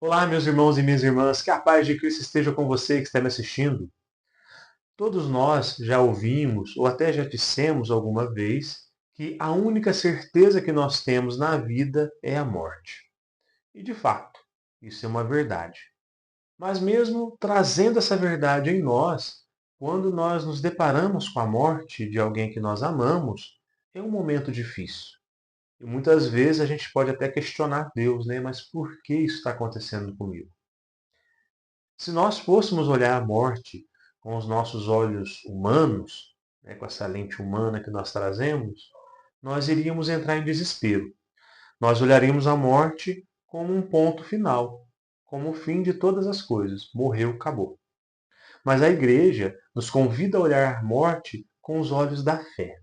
Olá, meus irmãos e minhas irmãs, que a paz de Cristo esteja com você que está me assistindo. Todos nós já ouvimos ou até já dissemos alguma vez que a única certeza que nós temos na vida é a morte. E de fato, isso é uma verdade. Mas mesmo trazendo essa verdade em nós, quando nós nos deparamos com a morte de alguém que nós amamos, é um momento difícil. E muitas vezes a gente pode até questionar Deus, né? Mas por que isso está acontecendo comigo? Se nós fôssemos olhar a morte com os nossos olhos humanos, né, com essa lente humana que nós trazemos, nós iríamos entrar em desespero. Nós olharíamos a morte como um ponto final, como o fim de todas as coisas. Morreu, acabou. Mas a igreja nos convida a olhar a morte com os olhos da fé,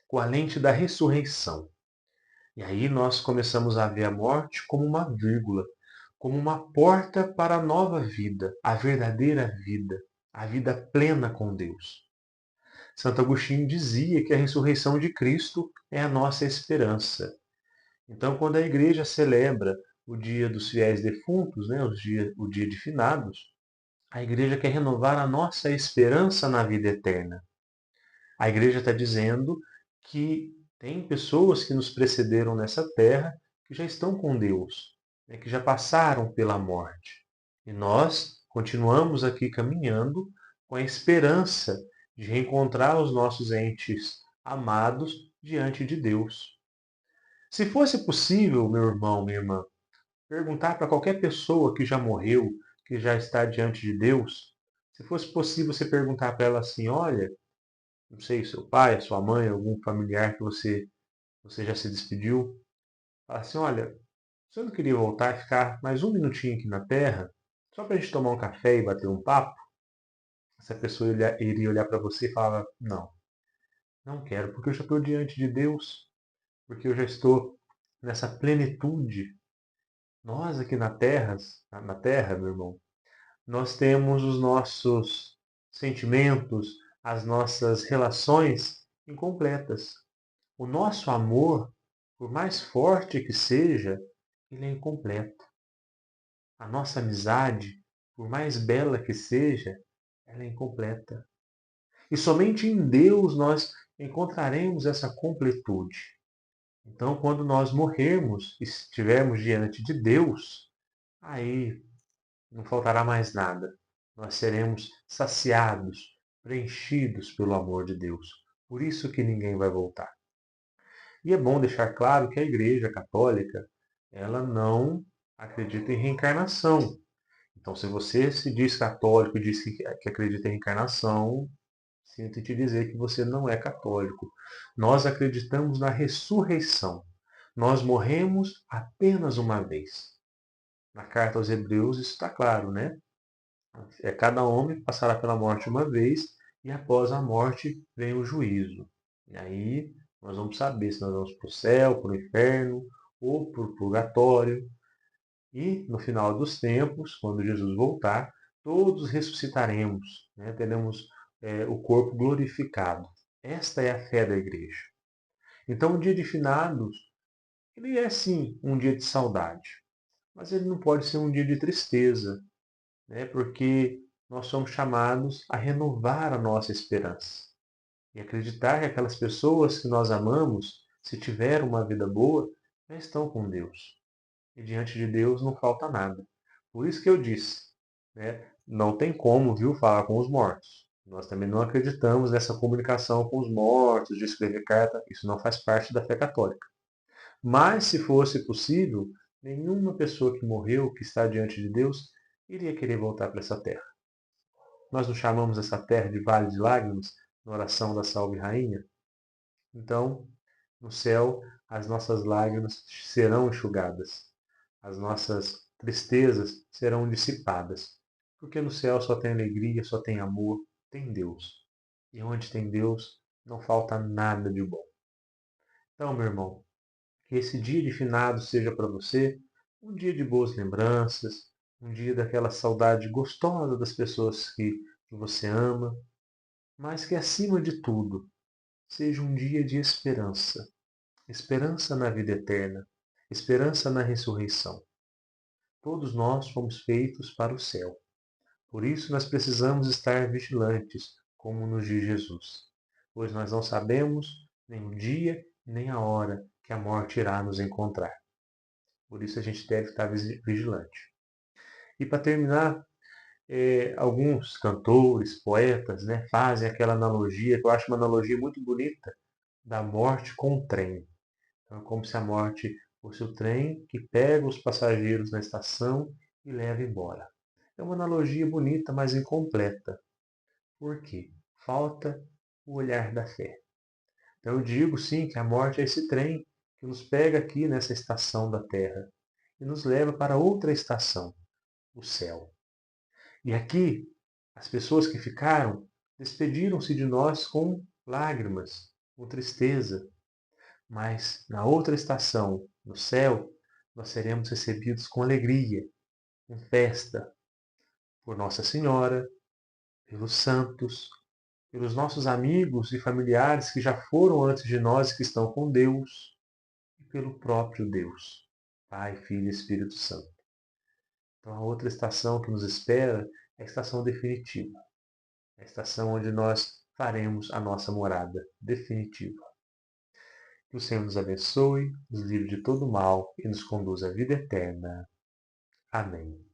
com a lente da ressurreição. E aí nós começamos a ver a morte como uma vírgula, como uma porta para a nova vida, a verdadeira vida, a vida plena com Deus. Santo Agostinho dizia que a ressurreição de Cristo é a nossa esperança. Então, quando a igreja celebra o dia dos fiéis defuntos, né, o dia de finados, a igreja quer renovar a nossa esperança na vida eterna. A igreja está dizendo que tem pessoas que nos precederam nessa terra que já estão com Deus, né, que já passaram pela morte. E nós continuamos aqui caminhando com a esperança de reencontrar os nossos entes amados diante de Deus. Se fosse possível, meu irmão, minha irmã, perguntar para qualquer pessoa que já morreu, que já está diante de Deus, se fosse possível você perguntar para ela assim: olha, não sei, seu pai, sua mãe, algum familiar que você já se despediu, fala assim, olha, você não queria voltar e ficar mais um minutinho aqui na Terra, só para a gente tomar um café e bater um papo? Essa pessoa iria olhar para você e falar, não, não quero, porque eu já estou diante de Deus, porque eu já estou nessa plenitude. Nós aqui na Terra, meu irmão, nós temos os nossos sentimentos, as nossas relações incompletas. O nosso amor, por mais forte que seja, ele é incompleto. A nossa amizade, por mais bela que seja, ela é incompleta. E somente em Deus nós encontraremos essa completude. Então, quando nós morrermos e estivermos diante de Deus, aí não faltará mais nada. Nós seremos saciados, preenchidos pelo amor de Deus. Por isso que ninguém vai voltar. E é bom deixar claro que a Igreja Católica, ela não acredita em reencarnação. Então, se você se diz católico e diz que acredita em reencarnação, sinto te dizer que você não é católico. Nós acreditamos na ressurreição. Nós morremos apenas uma vez. Na carta aos Hebreus isso está claro, né? Cada homem passará pela morte uma vez e após a morte vem o juízo. E aí nós vamos saber se nós vamos para o céu, para o inferno ou para o purgatório. E no final dos tempos, quando Jesus voltar, todos ressuscitaremos, né? Teremos o corpo glorificado. Esta é a fé da igreja. Então o dia de finados, ele é sim um dia de saudade, mas ele não pode ser um dia de tristeza, né? Porque nós somos chamados a renovar a nossa esperança e acreditar que aquelas pessoas que nós amamos, se tiveram uma vida boa, já estão com Deus. E diante de Deus não falta nada. Por isso que eu disse, né? Não tem como, viu, falar com os mortos. Nós também não acreditamos nessa comunicação com os mortos, de escrever carta. Isso não faz parte da fé católica. Mas, se fosse possível, nenhuma pessoa que morreu, que está diante de Deus, iria querer voltar para essa terra. Nós não chamamos essa terra de vale de lágrimas na oração da Salve Rainha? Então, no céu, as nossas lágrimas serão enxugadas. As nossas tristezas serão dissipadas. Porque no céu só tem alegria, só tem amor, tem Deus. E onde tem Deus, não falta nada de bom. Então, meu irmão, que esse dia de finados seja para você um dia de boas lembranças, um dia daquela saudade gostosa das pessoas que você ama, mas que acima de tudo seja um dia de esperança. Esperança na vida eterna, esperança na ressurreição. Todos nós fomos feitos para o céu. Por isso nós precisamos estar vigilantes, como nos diz Jesus, pois nós não sabemos nem o dia nem a hora que a morte irá nos encontrar. Por isso a gente deve estar vigilante. E para terminar, alguns cantores, poetas, né, fazem aquela analogia, que eu acho uma analogia muito bonita, da morte com o trem. Então, é como se a morte fosse o trem que pega os passageiros na estação e leva embora. É uma analogia bonita, mas incompleta. Por quê? Falta o olhar da fé. Então eu digo sim que a morte é esse trem que nos pega aqui nessa estação da Terra e nos leva para outra estação, o céu. E aqui, as pessoas que ficaram despediram-se de nós com lágrimas, com tristeza. Mas na outra estação, no céu, nós seremos recebidos com alegria, com festa, por Nossa Senhora, pelos santos, pelos nossos amigos e familiares que já foram antes de nós e que estão com Deus, e pelo próprio Deus, Pai, Filho e Espírito Santo. Então a outra estação que nos espera é a estação definitiva, a estação onde nós faremos a nossa morada definitiva. Que o Senhor nos abençoe, nos livre de todo mal e nos conduza à vida eterna. Amém.